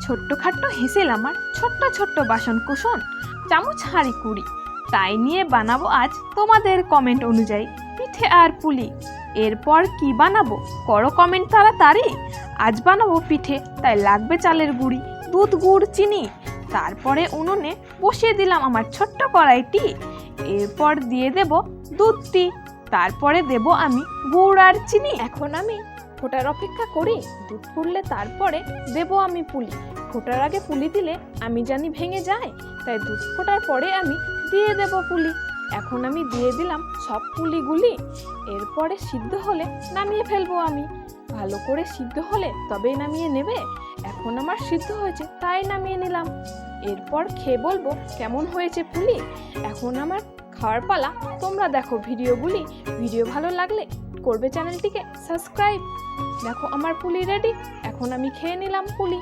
ছোট্টখাট্ট হেসেল আমার ছোট্ট ছোট্ট বাসন কুসন চামচ হাঁড়ি কুড়ি, তাই নিয়ে বানাবো আজ তোমাদের কমেন্ট অনুযায়ী পিঠে আর পুলি। এরপর কি বানাবো করো কমেন্ট তাড়াতাড়ি। আজ বানাবো পিঠে, তাই লাগবে চালের গুঁড়ি, দুধ, গুড়, চিনি। তারপরে উনুনে বসিয়ে দিলাম আমার ছোট্ট কড়াইটি। এরপর দিয়ে দেব দুধটি, তারপরে দেব আমি গুড় আর চিনি। এখন আমি ফোটার অপেক্ষা করি, দুধ ফুটলে তারপরে দেব আমি পুলি। ফোটার আগে পুলি দিলে আমি জানি ভেঙে যায়, তাই দুধ ফোটার পরে আমি দিয়ে দেব পুলি। এখন আমি দিয়ে দিলাম সব পুলিগুলি। এরপরে সিদ্ধ হলে নামিয়ে ফেলবো আমি। ভালো করে সিদ্ধ হলে তবেই নামিয়ে নেবে। এখন আমার সিদ্ধ হয়েছে তাই নামিয়ে নিলাম। এরপর খেয়ে বলবো কেমন হয়েছে পুলি। এখন আমার খাওয়ার পালা, তোমরা দেখো ভিডিওগুলি। ভিডিও ভালো লাগলে করবে চ্যানেলটিকে সাবস্ক্রাইব। দেখো আমার পুলি রেডি, এখন আমি খেয়ে নিলাম পুলি।